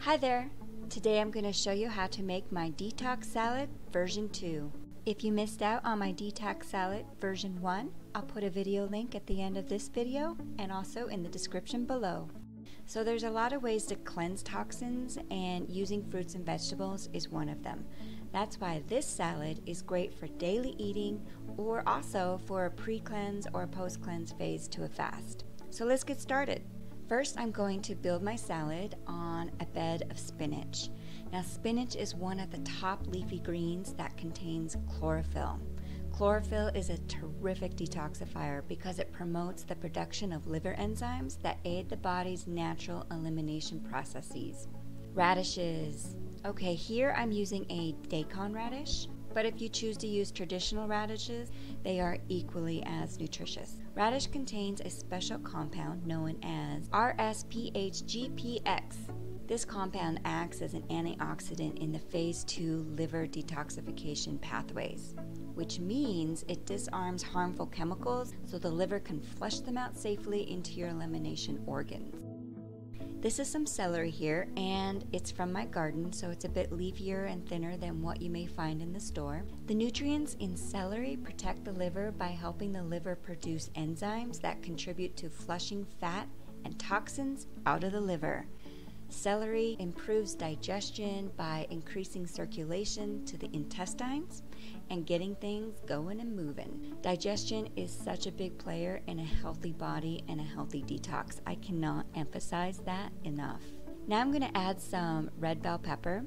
Hi there! Today I'm going to show you how to make my detox salad version 2. If you missed out on my detox salad version 1, I'll put a video link at the end of this video and also in the description below. So there's a lot of ways to cleanse toxins, and using fruits and vegetables is one of them. That's why this salad is great for daily eating or also for a pre-cleanse or post-cleanse phase to a fast. So let's get started. First, I'm going to build my salad on a bed of spinach. Now, spinach is one of the top leafy greens that contains chlorophyll. Chlorophyll is a terrific detoxifier because it promotes the production of liver enzymes that aid the body's natural elimination processes. Radishes. Okay, here I'm using a daikon radish, but if you choose to use traditional radishes, they are equally as nutritious. Radish contains a special compound known as RSPHGPX. This compound acts as an antioxidant in the phase 2 liver detoxification pathways, which means it disarms harmful chemicals so the liver can flush them out safely into your elimination organs. This is some celery here, and it's from my garden, so it's a bit leafier and thinner than what you may find in the store. The nutrients in celery protect the liver by helping the liver produce enzymes that contribute to flushing fat and toxins out of the liver. Celery improves digestion by increasing circulation to the intestines and getting things going and moving. Digestion is such a big player in a healthy body and a healthy detox. I cannot emphasize that enough. Now I'm going to add some red bell pepper.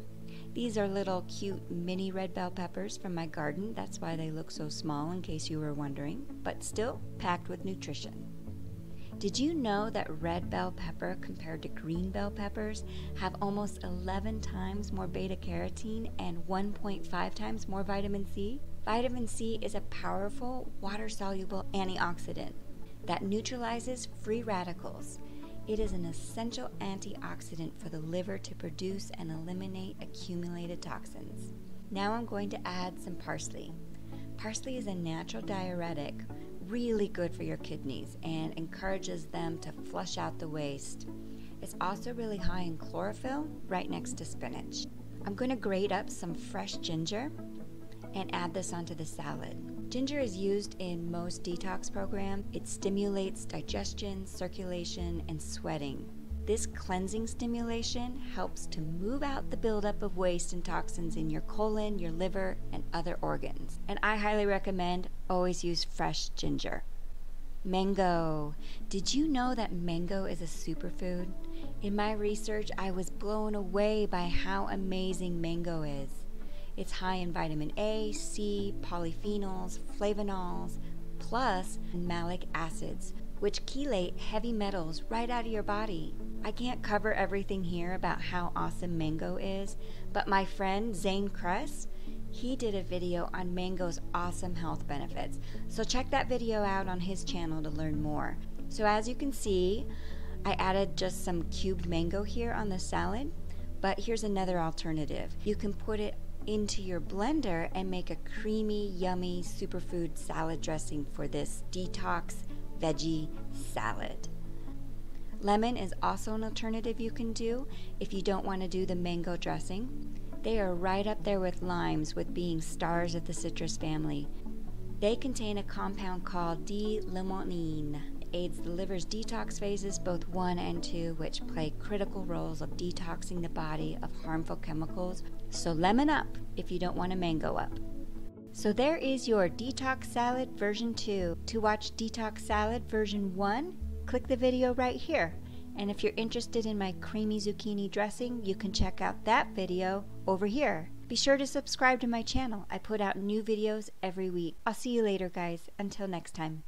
These are little cute mini red bell peppers from my garden. That's why they look so small, in case you were wondering, but still packed with nutrition. Did you know that red bell pepper compared to green bell peppers have almost 11 times more beta-carotene and 1.5 times more vitamin C? Vitamin C is a powerful water-soluble antioxidant that neutralizes free radicals. It is an essential antioxidant for the liver to produce and eliminate accumulated toxins. Now I'm going to add some parsley. Parsley is a natural diuretic, really good for your kidneys and encourages them to flush out the waste. It's also really high in chlorophyll, right next to spinach. I'm going to grate up some fresh ginger and add this onto the salad. Ginger is used in most detox programs. It stimulates digestion, circulation, and sweating. This cleansing stimulation helps to move out the buildup of waste and toxins in your colon, your liver, and other organs. And I highly recommend always use fresh ginger. Mango. Did you know that mango is a superfood? In my research, I was blown away by how amazing mango is. It's high in vitamin A, C, polyphenols, flavonols, plus malic acids, which chelate heavy metals right out of your body. I can't cover everything here about how awesome mango is, but my friend Zane Kress, he did a video on mango's awesome health benefits. So check that video out on his channel to learn more. So as you can see, I added just some cubed mango here on the salad, but here's another alternative. You can put it into your blender and make a creamy, yummy superfood salad dressing for this detox veggie salad. Lemon is also an alternative you can do if you don't want to do the mango dressing. They are right up there with limes with being stars of the citrus family. They contain a compound called D-limonene. It aids the liver's detox phases, both 1 and 2, which play critical roles of detoxing the body of harmful chemicals. So lemon up if you don't want to mango up. So there is your detox salad version 2. To watch detox salad version 1, click the video right here. And if you're interested in my creamy zucchini dressing, you can check out that video over here. Be sure to subscribe to my channel. I put out new videos every week. I'll see you later, guys. Until next time.